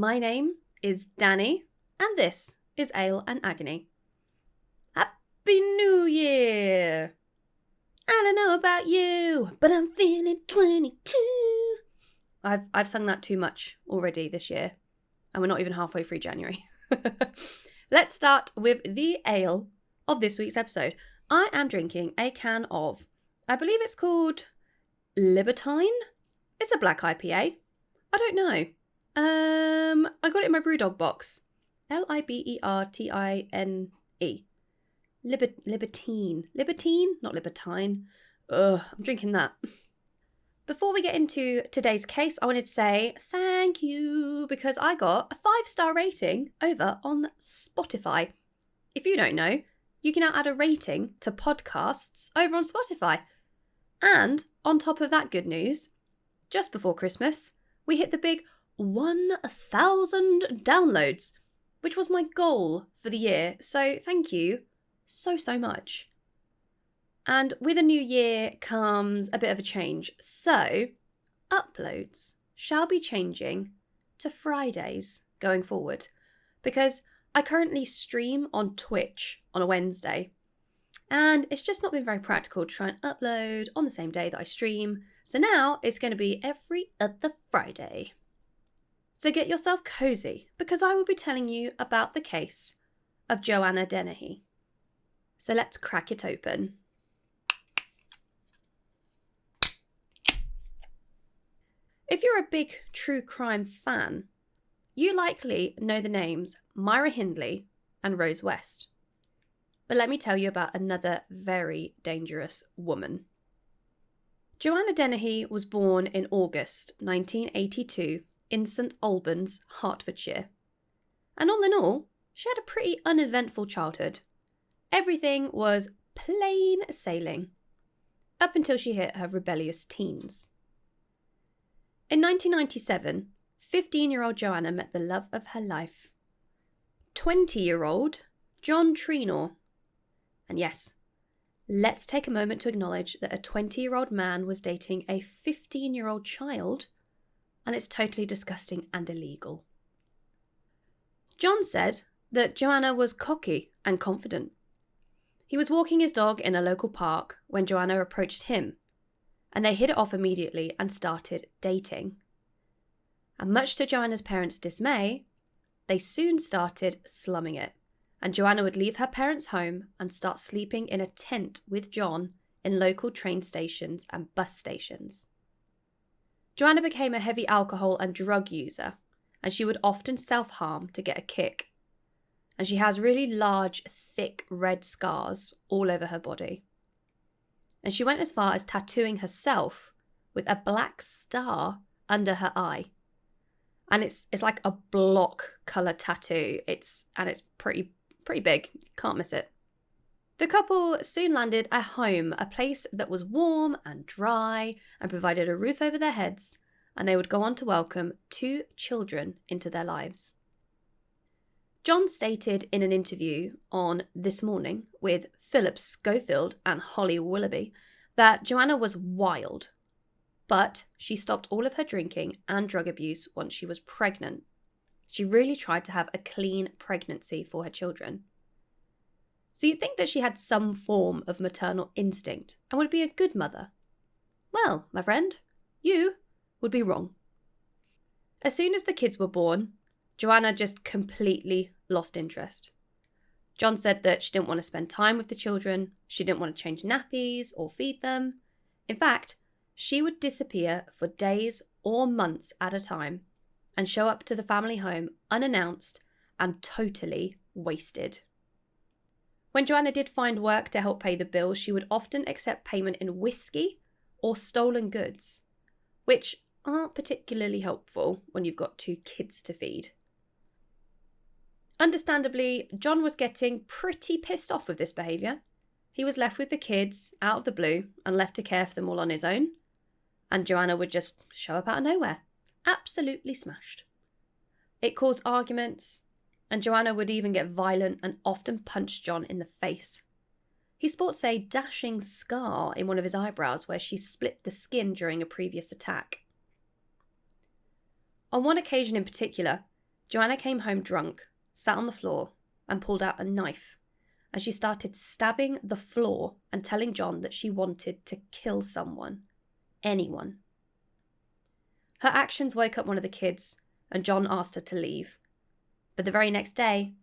My name is Danny, and this is Ale and Agony. Happy New Year! I don't know about you, but I'm feeling 22. I've sung that too much already this year, and we're not even halfway through January. Let's start with the ale of this week's episode. I am drinking a can of, I believe it's called Libertine. It's a black IPA. I don't know. I got it in my Brewdog box. Libertine. Libertine. Libertine? Not Libertine. Ugh, I'm drinking that. Before we get into today's case, I wanted to say thank you because I got a 5-star rating over on Spotify. If you don't know, you can now add a rating to podcasts over on Spotify. And on top of that good news, just before Christmas, we hit the big 1,000 downloads, which was my goal for the year. So thank you so much. And with a new year comes a bit of a change. So uploads shall be changing to Fridays going forward because I currently stream on Twitch on a Wednesday. And it's just not been very practical to try and upload on the same day that I stream. So now it's going to be every other Friday. So get yourself cozy because I will be telling you about the case of Joanna Dennehy. So let's crack it open. If you're a big true crime fan, you likely know the names Myra Hindley and Rose West. But let me tell you about another very dangerous woman. Joanna Dennehy was born in August 1982 in St Albans, Hertfordshire. And all in all, she had a pretty uneventful childhood. Everything was plain sailing, up until she hit her rebellious teens. In 1997, 15-year-old Joanna met the love of her life. 20-year-old John Trenor. And yes, let's take a moment to acknowledge that a 20-year-old man was dating a 15-year-old child, and it's totally disgusting and illegal. John said that Joanna was cocky and confident. He was walking his dog in a local park when Joanna approached him, and they hit it off immediately and started dating. And much to Joanna's parents' dismay, they soon started slumming it, and Joanna would leave her parents' home and start sleeping in a tent with John in local train stations and bus stations. Joanna became a heavy alcohol and drug user, and she would often self-harm to get a kick. And she has really large, thick red scars all over her body. And she went as far as tattooing herself with a black star under her eye. And it's like a block colour tattoo. It's pretty big. Can't miss it. The couple soon landed a home, a place that was warm and dry and provided a roof over their heads, and they would go on to welcome 2 children into their lives. John stated in an interview on This Morning with Philip Schofield and Holly Willoughby that Joanna was wild, but she stopped all of her drinking and drug abuse once she was pregnant. She really tried to have a clean pregnancy for her children. So you'd think that she had some form of maternal instinct and would be a good mother. Well, my friend, you would be wrong. As soon as the kids were born, Joanna just completely lost interest. John said that she didn't want to spend time with the children, she didn't want to change nappies or feed them. In fact, she would disappear for days or months at a time and show up to the family home unannounced and totally wasted. When Joanna did find work to help pay the bills, she would often accept payment in whiskey or stolen goods, which aren't particularly helpful when you've got 2 kids to feed. Understandably, John was getting pretty pissed off with this behaviour. He was left with the kids out of the blue and left to care for them all on his own, and Joanna would just show up out of nowhere, absolutely smashed. It caused arguments, and Joanna would even get violent and often punch John in the face. He sports a dashing scar in one of his eyebrows where she split the skin during a previous attack. On one occasion in particular, Joanna came home drunk, sat on the floor, and pulled out a knife, and she started stabbing the floor and telling John that she wanted to kill someone. Anyone. Her actions woke up one of the kids, and John asked her to leave. But the very next day,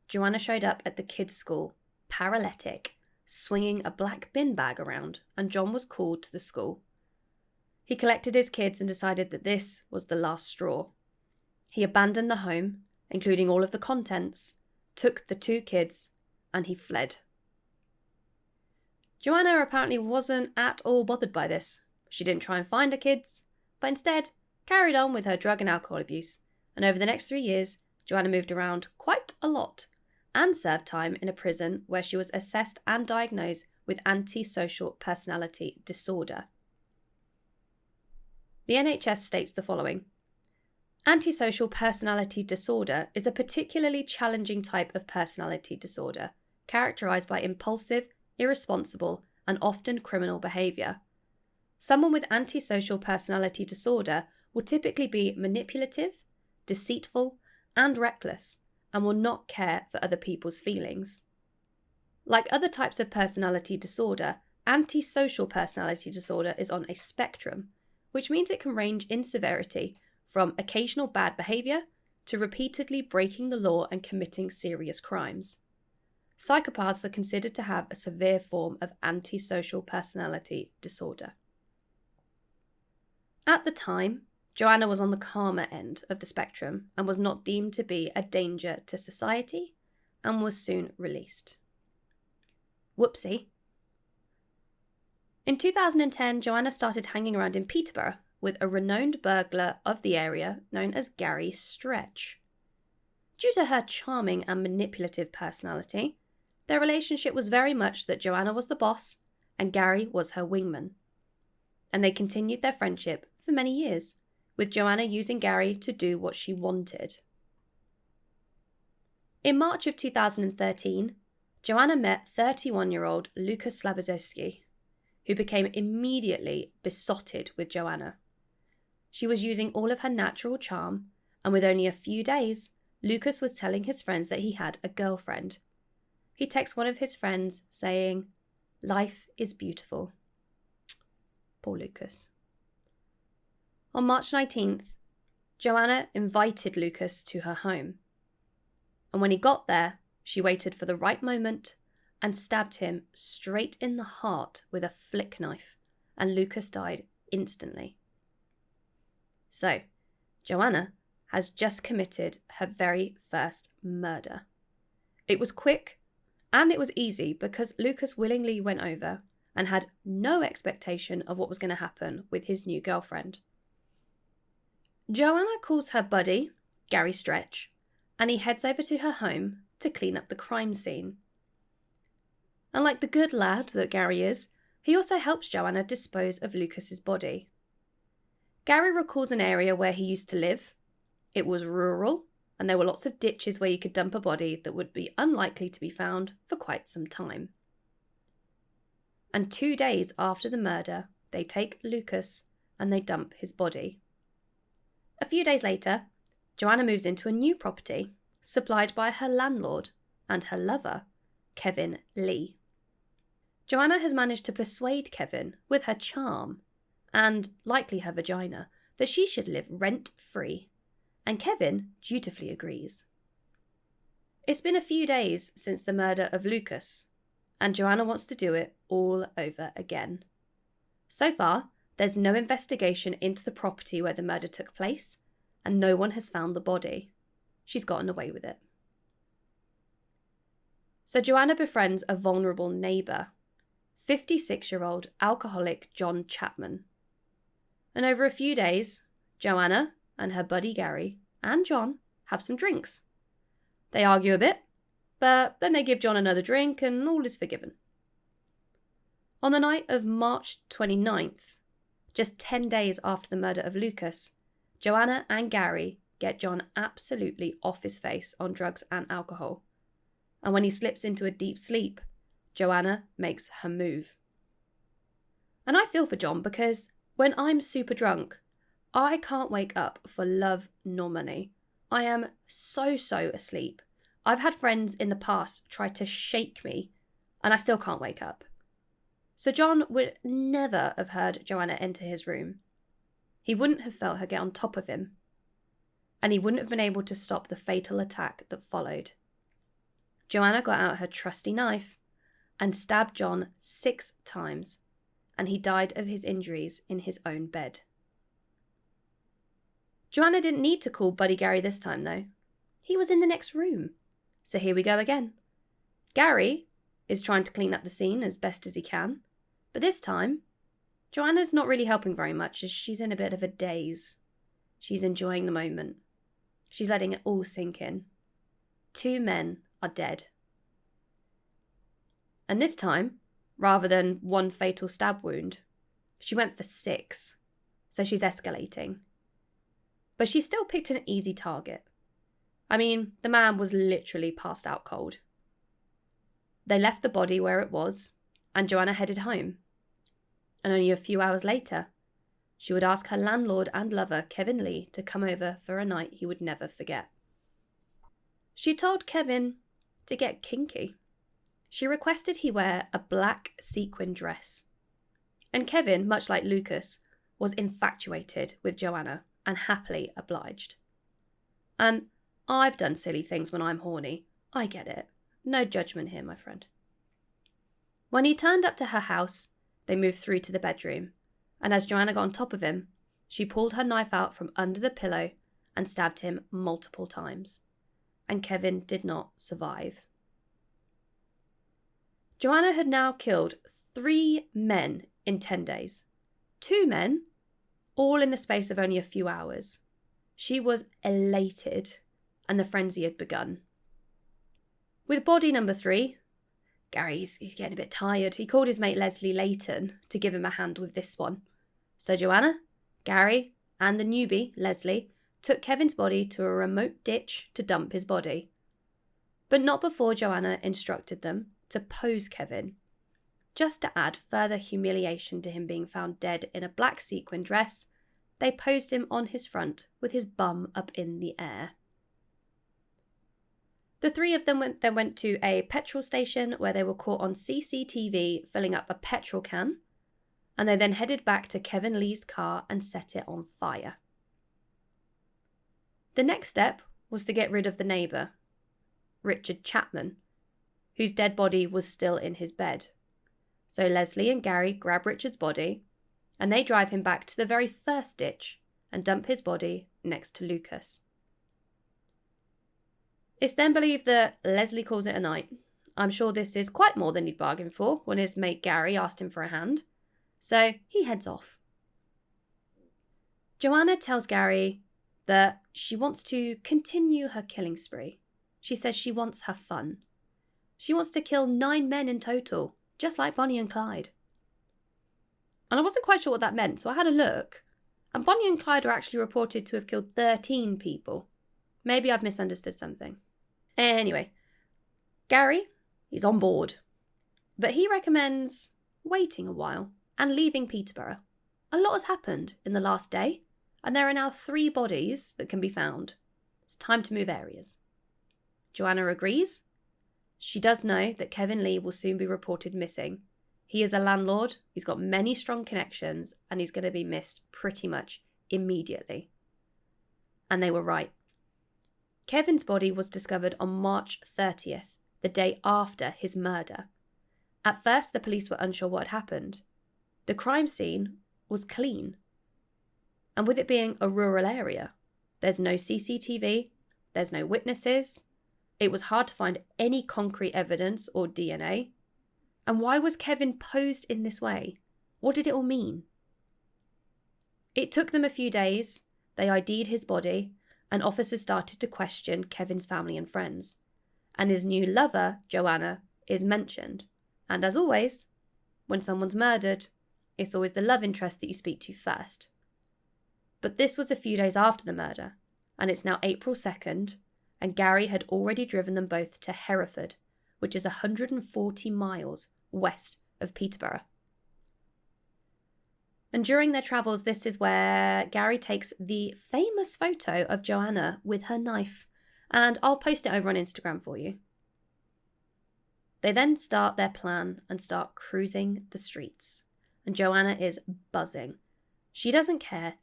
Joanna showed up at the kids' school, paralytic, swinging a black bin bag around, and John was called to the school. He collected his kids and decided that this was the last straw. He abandoned the home, including all of the contents, took the 2 kids, and he fled. Joanna apparently wasn't at all bothered by this. She didn't try and find her kids, but instead carried on with her drug and alcohol abuse, and over the next 3 years, Joanna moved around quite a lot and served time in a prison where she was assessed and diagnosed with antisocial personality disorder. The NHS states the following: Antisocial personality disorder is a particularly challenging type of personality disorder, characterised by impulsive, irresponsible, and often criminal behaviour. Someone with antisocial personality disorder will typically be manipulative, deceitful, and reckless, and will not care for other people's feelings. Like other types of personality disorder, antisocial personality disorder is on a spectrum, which means it can range in severity from occasional bad behaviour to repeatedly breaking the law and committing serious crimes. Psychopaths are considered to have a severe form of antisocial personality disorder. At the time, Joanna was on the calmer end of the spectrum and was not deemed to be a danger to society and was soon released. Whoopsie. In 2010, Joanna started hanging around in Peterborough with a renowned burglar of the area known as Gary Stretch. Due to her charming and manipulative personality, their relationship was very much that Joanna was the boss and Gary was her wingman. And they continued their friendship for many years, with Joanna using Gary to do what she wanted. In March of 2013, Joanna met 31-year-old Lucas Slabozewski, who became immediately besotted with Joanna. She was using all of her natural charm, and with only a few days, Lucas was telling his friends that he had a girlfriend. He texts one of his friends saying, "Life is beautiful." Poor Lucas. On March 19th, Joanna invited Lucas to her home. And when he got there, she waited for the right moment and stabbed him straight in the heart with a flick knife, and Lucas died instantly. So, Joanna has just committed her very first murder. It was quick and it was easy because Lucas willingly went over and had no expectation of what was going to happen with his new girlfriend. Joanna calls her buddy, Gary Stretch, and he heads over to her home to clean up the crime scene. And like the good lad that Gary is, he also helps Joanna dispose of Lucas's body. Gary recalls an area where he used to live. It was rural, and there were lots of ditches where you could dump a body that would be unlikely to be found for quite some time. And 2 days after the murder, they take Lucas and they dump his body. A few days later, Joanna moves into a new property, supplied by her landlord and her lover, Kevin Lee. Joanna has managed to persuade Kevin, with her charm, and likely her vagina, that she should live rent-free, and Kevin dutifully agrees. It's been a few days since the murder of Lucas, and Joanna wants to do it all over again. So far, there's no investigation into the property where the murder took place, and no one has found the body. She's gotten away with it. So Joanna befriends a vulnerable neighbour, 56-year-old alcoholic John Chapman. And over a few days, Joanna and her buddy Gary and John have some drinks. They argue a bit, but then they give John another drink and all is forgiven. On the night of March 29th, just 10 days after the murder of Lucas, Joanna and Gary get John absolutely off his face on drugs and alcohol. And when he slips into a deep sleep, Joanna makes her move. And I feel for John because when I'm super drunk, I can't wake up for love nor money. I am so asleep. I've had friends in the past try to shake me, and I still can't wake up. So John would never have heard Joanna enter his room. He wouldn't have felt her get on top of him, and he wouldn't have been able to stop the fatal attack that followed. Joanna got out her trusty knife and stabbed John 6 times, and he died of his injuries in his own bed. Joanna didn't need to call Buddy Gary this time, though. He was in the next room. So here we go again. Gary is trying to clean up the scene as best as he can, but this time, Joanna's not really helping very much as she's in a bit of a daze. She's enjoying the moment. She's letting it all sink in. 2 men are dead. And this time, rather than 1 fatal stab wound, she went for 6, so she's escalating. But she still picked an easy target. I mean, the man was literally passed out cold. They left the body where it was, and Joanna headed home. And only a few hours later, she would ask her landlord and lover, Kevin Lee, to come over for a night he would never forget. She told Kevin to get kinky. She requested he wear a black sequin dress. And Kevin, much like Lucas, was infatuated with Joanna and happily obliged. And I've done silly things when I'm horny. I get it. No judgment here, my friend. When he turned up to her house, they moved through to the bedroom, and as Joanna got on top of him, she pulled her knife out from under the pillow and stabbed him multiple times. And Kevin did not survive. Joanna had now killed 3 men in 10 days. 2 men, all in the space of only a few hours. She was elated, and the frenzy had begun. With body number 3, Gary's getting a bit tired. He called his mate Leslie Layton to give him a hand with this one. So Joanna, Gary, and the newbie, Leslie, took Kevin's body to a remote ditch to dump his body. But not before Joanna instructed them to pose Kevin, just to add further humiliation to him being found dead in a black sequin dress. They posed him on his front with his bum up in the air. The 3 of them went to a petrol station where they were caught on CCTV filling up a petrol can, and they then headed back to Kevin Lee's car and set it on fire. The next step was to get rid of the neighbour, Richard Chapman, whose dead body was still in his bed. So Leslie and Gary grab Richard's body, and they drive him back to the very first ditch and dump his body next to Lucas. It's then believed that Leslie calls it a night. I'm sure this is quite more than he'd bargained for when his mate Gary asked him for a hand. So he heads off. Joanna tells Gary that she wants to continue her killing spree. She says she wants her fun. She wants to kill 9 men in total, just like Bonnie and Clyde. And I wasn't quite sure what that meant, so I had a look. And Bonnie and Clyde were actually reported to have killed 13 people. Maybe I've misunderstood something. Anyway, Gary, he's on board. But he recommends waiting a while and leaving Peterborough. A lot has happened in the last day, and there are now 3 bodies that can be found. It's time to move areas. Joanna agrees. She does know that Kevin Lee will soon be reported missing. He is a landlord, he's got many strong connections, and he's going to be missed pretty much immediately. And they were right. Kevin's body was discovered on March 30th, the day after his murder. At first, the police were unsure what had happened. The crime scene was clean. And with it being a rural area, there's no CCTV, there's no witnesses. It was hard to find any concrete evidence or DNA. And why was Kevin posed in this way? What did it all mean? It took them a few days. They ID'd his body, and officers started to question Kevin's family and friends. And his new lover, Joanna, is mentioned. And as always, when someone's murdered, it's always the love interest that you speak to first. But this was a few days after the murder, and it's now April 2nd, and Gary had already driven them both to Hereford, which is 140 miles west of Peterborough. And during their travels, this is where Gary takes the famous photo of Joanna with her knife. And I'll post it over on Instagram for you. They then start their plan and start cruising the streets. And Joanna is buzzing. She doesn't care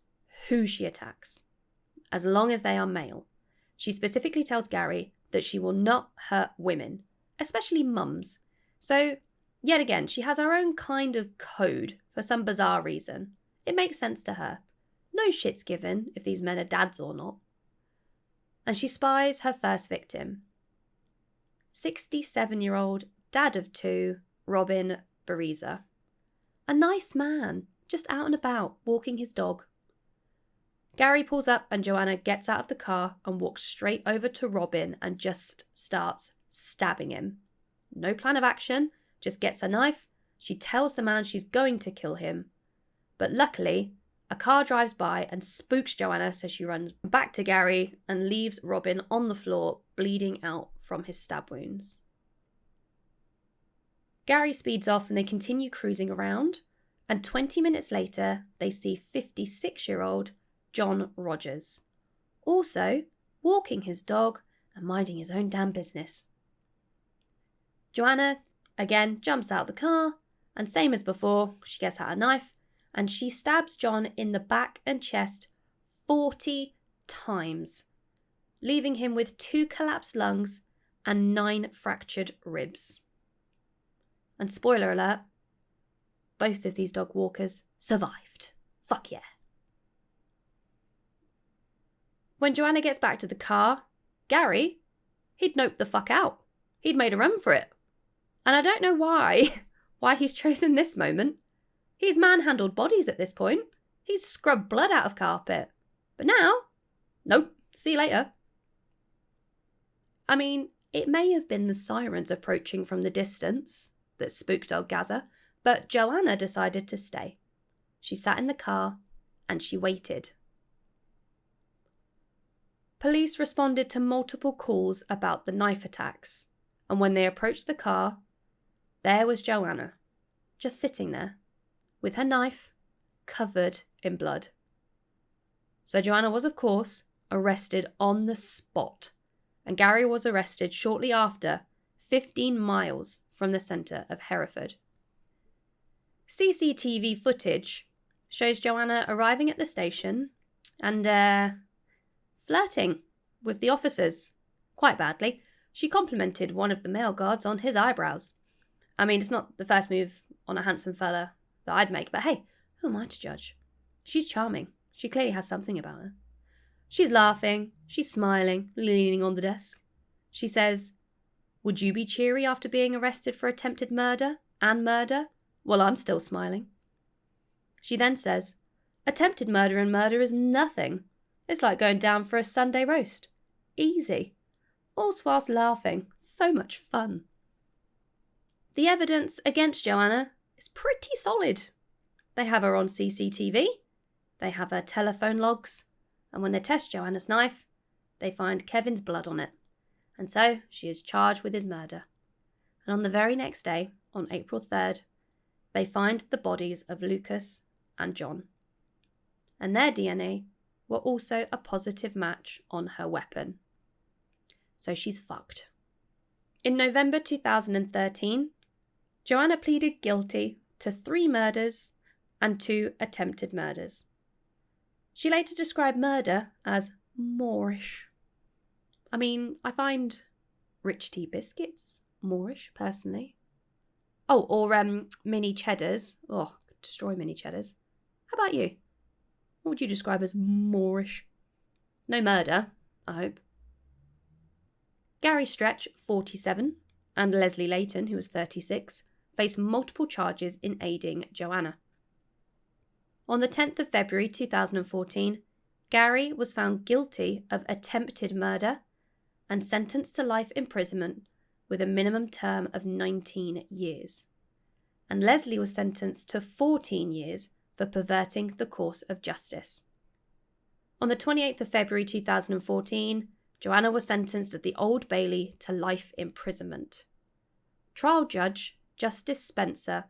who she attacks, as long as they are male. She specifically tells Gary that she will not hurt women, especially mums. So, yet again, she has her own kind of code for some bizarre reason. It makes sense to her. No shit's given if these men are dads or not. And she spies her first victim. 67-year-old, dad of 2, Robin Bariza. A nice man, just out and about, walking his dog. Gary pulls up and Joanna gets out of the car and walks straight over to Robin and just starts stabbing him. No plan of action, just gets a knife. She tells the man she's going to kill him. But luckily, a car drives by and spooks Joanna, so she runs back to Gary and leaves Robin on the floor, bleeding out from his stab wounds. Gary speeds off and they continue cruising around, and 20 minutes later, they see 56-year-old John Rogers, also walking his dog and minding his own damn business. Joanna, again, jumps out of the car, and same as before, she gets out a knife, and she stabs John in the back and chest 40 times, leaving him with 2 collapsed lungs and 9 fractured ribs. And spoiler alert, both of these dog walkers survived. Fuck yeah. When Joanna gets back to the car, Gary, he'd noped the fuck out. He'd made a run for it. And I don't know why he's chosen this moment. He's manhandled bodies at this point. He's scrubbed blood out of carpet. But now, nope, see you later. I mean, it may have been the sirens approaching from the distance that spooked old Gaza, but Joanna decided to stay. She sat in the car and she waited. Police responded to multiple calls about the knife attacks, and when they approached the car, there was Joanna, just sitting there, with her knife covered in blood. So Joanna was, of course, arrested on the spot, and Gary was arrested shortly after, 15 miles from the centre of Hereford. CCTV footage shows Joanna arriving at the station and flirting with the officers. Quite badly. She complimented one of the male guards on his eyebrows. I mean, it's not the first move on a handsome fella that I'd make, but hey, who am I to judge? She's charming. She clearly has something about her. She's laughing. She's smiling, leaning on the desk. She says, "Would you be cheery after being arrested for attempted murder and murder?" Well, I'm still smiling. She then says, "Attempted murder and murder is nothing. It's like going down for a Sunday roast. Easy." All whilst laughing. So much fun. The evidence against Joanna is pretty solid. They have her on CCTV. They have her telephone logs. And when they test Joanna's knife, they find Kevin's blood on it. And so she is charged with his murder. And on the very next day, on April 3rd, they find the bodies of Lucas and John. And their DNA were also a positive match on her weapon. So she's fucked. In November 2013, Joanna pleaded guilty to 3 murders and 2 attempted murders. She later described murder as Moorish. I mean, I find rich tea biscuits Moorish, personally. Oh, or mini cheddars. Oh, destroy mini cheddars. How about you? What would you describe as Moorish? No murder, I hope. Gary Stretch, 47, and Leslie Layton, who was 36, faced multiple charges in aiding Joanna. On the 10th of February 2014, Gary was found guilty of attempted murder and sentenced to life imprisonment with a minimum term of 19 years. And Leslie was sentenced to 14 years for perverting the course of justice. On the 28th of February 2014, Joanna was sentenced at the Old Bailey to life imprisonment. Trial judge Justice Spencer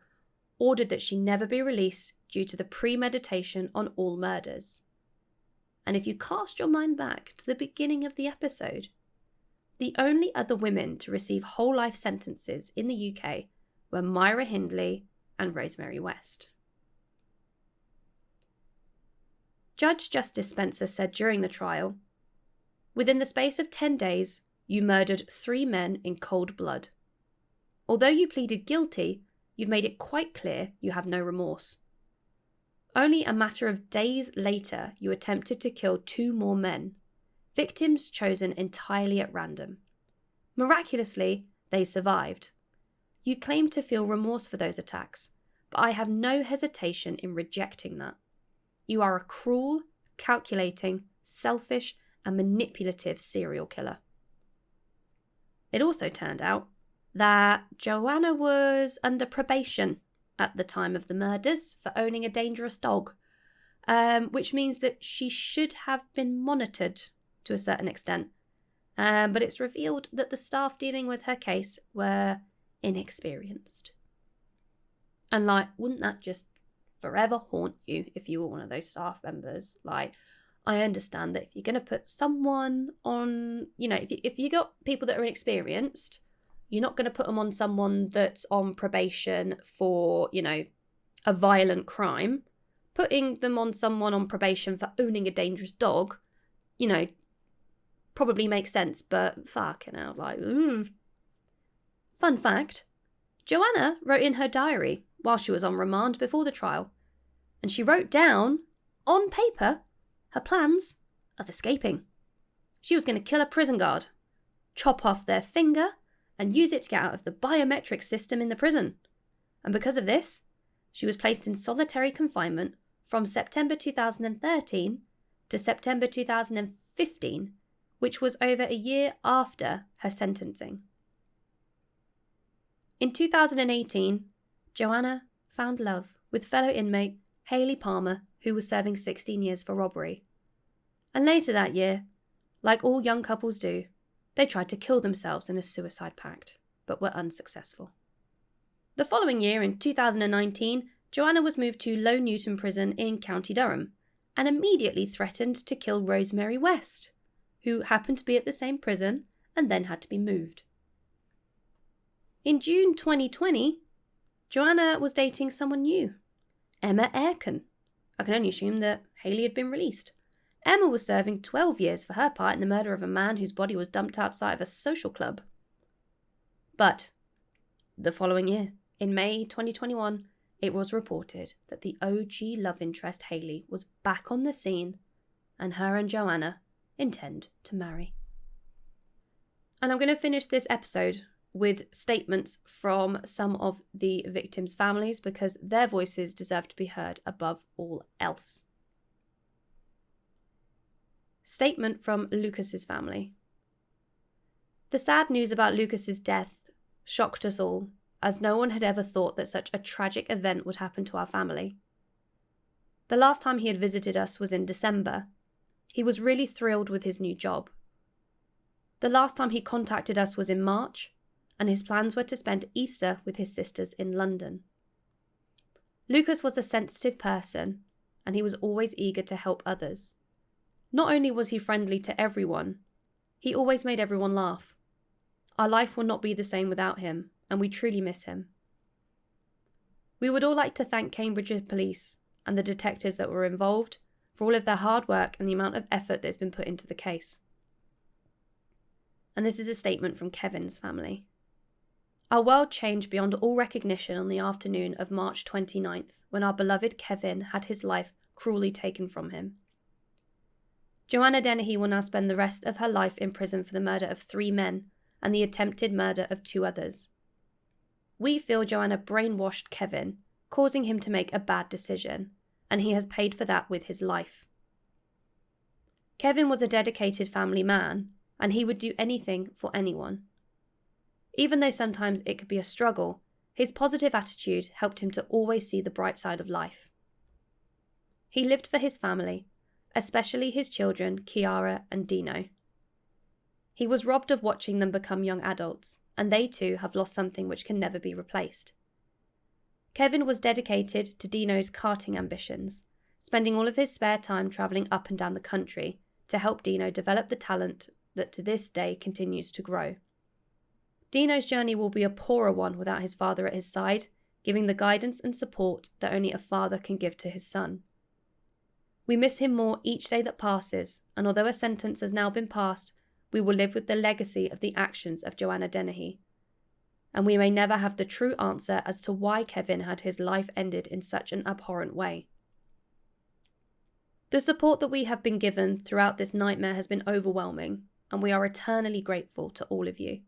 ordered that she never be released due to the premeditation on all murders. And if you cast your mind back to the beginning of the episode, the only other women to receive whole life sentences in the UK were Myra Hindley and Rosemary West. Judge Justice Spencer said during the trial, "Within the space of 10 days, you murdered 3 men in cold blood. Although you pleaded guilty, you've made it quite clear you have no remorse. Only a matter of days later, you attempted to kill 2 more men, victims chosen entirely at random. Miraculously, they survived. You claim to feel remorse for those attacks, but I have no hesitation in rejecting that. You are a cruel, calculating, selfish, and manipulative serial killer." It also turned out that Joanna was under probation at the time of the murders for owning a dangerous dog, which means that she should have been monitored to a certain extent. But it's revealed that the staff dealing with her case were inexperienced. And wouldn't that just forever haunt you if you were one of those staff members? I understand that if you're going to put someone on, if you got people that are inexperienced, you're not going to put them on someone that's on probation for, a violent crime. Putting them on someone on probation for owning a dangerous dog, probably makes sense, but fucking hell, ooh. Fun fact, Joanna wrote in her diary while she was on remand before the trial, and she wrote down, on paper, her plans of escaping. She was going to kill a prison guard, chop off their finger, and use it to get out of the biometric system in the prison. And because of this, she was placed in solitary confinement from September 2013 to September 2015, which was over a year after her sentencing. In 2018, Joanna found love with fellow inmate Hayley Palmer, who was serving 16 years for robbery. And later that year, like all young couples do, they tried to kill themselves in a suicide pact, but were unsuccessful. The following year, in 2019, Joanna was moved to Low Newton Prison in County Durham and immediately threatened to kill Rosemary West, who happened to be at the same prison and then had to be moved. In June 2020, Joanna was dating someone new, Emma Airken. I can only assume that Hayley had been released. Emma was serving 12 years for her part in the murder of a man whose body was dumped outside of a social club. But the following year, in May 2021, it was reported that the OG love interest Hayley was back on the scene, and her and Joanna intend to marry. And I'm going to finish this episode with statements from some of the victims' families because their voices deserve to be heard above all else. Statement from Lucas's family. The sad news about Lucas's death shocked us all, as no one had ever thought that such a tragic event would happen to our family. The last time he had visited us was in December. He was really thrilled with his new job. The last time he contacted us was in March, and his plans were to spend Easter with his sisters in London. Lucas was a sensitive person, and he was always eager to help others. Not only was he friendly to everyone, he always made everyone laugh. Our life will not be the same without him, and we truly miss him. We would all like to thank Cambridge Police and the detectives that were involved for all of their hard work and the amount of effort that's been put into the case. And this is a statement from Kevin's family. Our world changed beyond all recognition on the afternoon of March 29th, when our beloved Kevin had his life cruelly taken from him. Joanna Dennehy will now spend the rest of her life in prison for the murder of 3 men and the attempted murder of 2 others. We feel Joanna brainwashed Kevin, causing him to make a bad decision, and he has paid for that with his life. Kevin was a dedicated family man, and he would do anything for anyone. Even though sometimes it could be a struggle, his positive attitude helped him to always see the bright side of life. He lived for his family, especially his children, Kiara and Dino. He was robbed of watching them become young adults, and they too have lost something which can never be replaced. Kevin was dedicated to Dino's karting ambitions, spending all of his spare time travelling up and down the country to help Dino develop the talent that to this day continues to grow. Dino's journey will be a poorer one without his father at his side, giving the guidance and support that only a father can give to his son. We miss him more each day that passes, and although a sentence has now been passed, we will live with the legacy of the actions of Joanna Dennehy. And we may never have the true answer as to why Kevin had his life ended in such an abhorrent way. The support that we have been given throughout this nightmare has been overwhelming, and we are eternally grateful to all of you.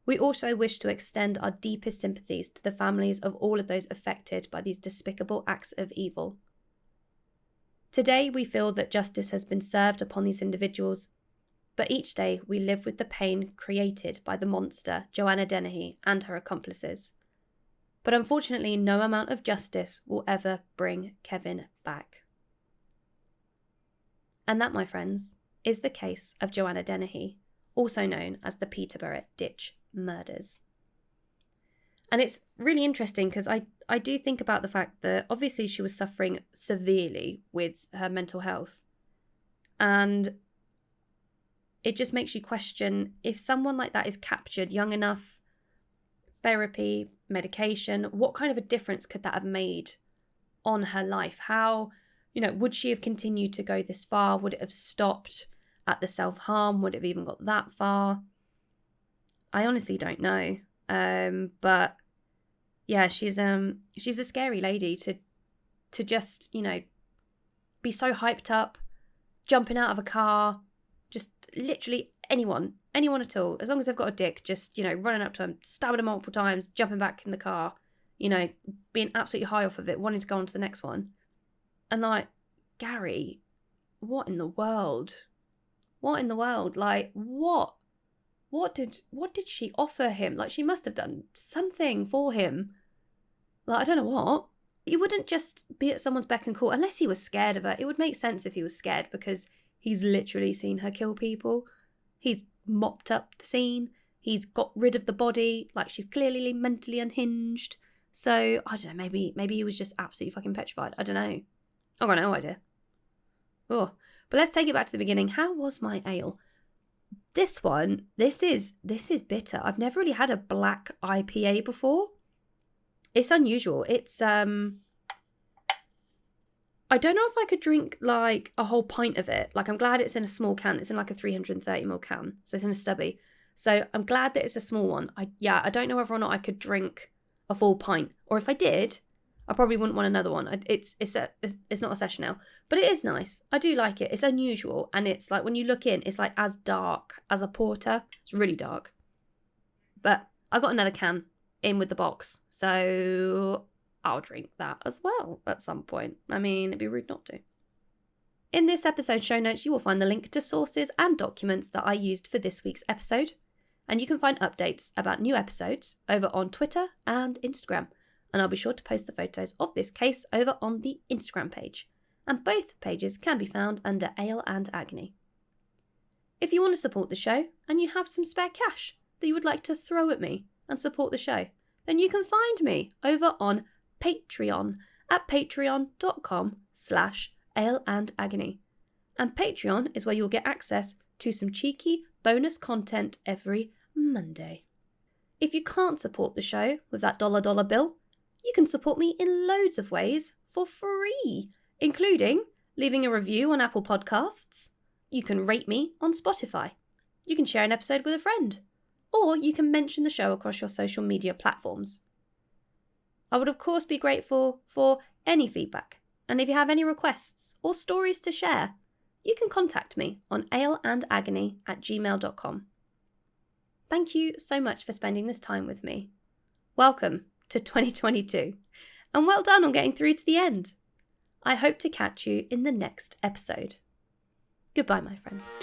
We also wish to extend our deepest sympathies to the families of all of those affected by these despicable acts of evil. Today, we feel that justice has been served upon these individuals, but each day we live with the pain created by the monster Joanna Dennehy and her accomplices. But unfortunately, no amount of justice will ever bring Kevin back. And that, my friends, is the case of Joanna Dennehy, also known as the Peterborough Ditch Murders. And it's really interesting because I do think about the fact that obviously she was suffering severely with her mental health. And it just makes you question, if someone like that is captured young enough, therapy, medication, what kind of a difference could that have made on her life? How, would she have continued to go this far? Would it have stopped at the self-harm? Would it have even got that far? I honestly don't know. But yeah, she's a scary lady to just, be so hyped up, jumping out of a car, just literally anyone at all, as long as they've got a dick, just, running up to him, stabbing him multiple times, jumping back in the car, being absolutely high off of it, wanting to go on to the next one. And like, Gary, what in the world? Like, what did she offer him? Like, she must have done something for him. Like, I don't know what. You wouldn't just be at someone's beck and call unless he was scared of her. It would make sense if he was scared because he's literally seen her kill people. He's mopped up the scene. He's got rid of the body. Like, she's clearly mentally unhinged. So, I don't know, maybe he was just absolutely fucking petrified. I don't know. I've got no idea. Oh, but let's take it back to the beginning. How was my ale? This is bitter. I've never really had a black IPA before. It's unusual. It's, I don't know if I could drink like a whole pint of it. Like, I'm glad it's in a small can. It's in like a 330ml can. So it's in a stubby. So I'm glad that it's a small one. I don't know whether or not I could drink a full pint. Or if I did, I probably wouldn't want another one. It's not a session ale, but it is nice. I do like it. It's unusual, and it's like when you look in, it's like as dark as a porter. It's really dark. But I got another can in with the box, so I'll drink that as well at some point. I mean, it'd be rude not to. In this episode show notes, you will find the link to sources and documents that I used for this week's episode, and you can find updates about new episodes over on Twitter and Instagram. And I'll be sure to post the photos of this case over on the Instagram page. And both pages can be found under Ale and Agony. If you want to support the show and you have some spare cash that you would like to throw at me and support the show, then you can find me over on Patreon at patreon.com/aleandagony. And Patreon is where you'll get access to some cheeky bonus content every Monday. If you can't support the show with that dollar bill, you can support me in loads of ways for free, including leaving a review on Apple Podcasts. You can rate me on Spotify. You can share an episode with a friend. Or you can mention the show across your social media platforms. I would of course be grateful for any feedback. And if you have any requests or stories to share, you can contact me on aleandagony@gmail.com. Thank you so much for spending this time with me. Welcome to 2022, and well done on getting through to the end. I hope to catch you in the next episode. Goodbye, my friends.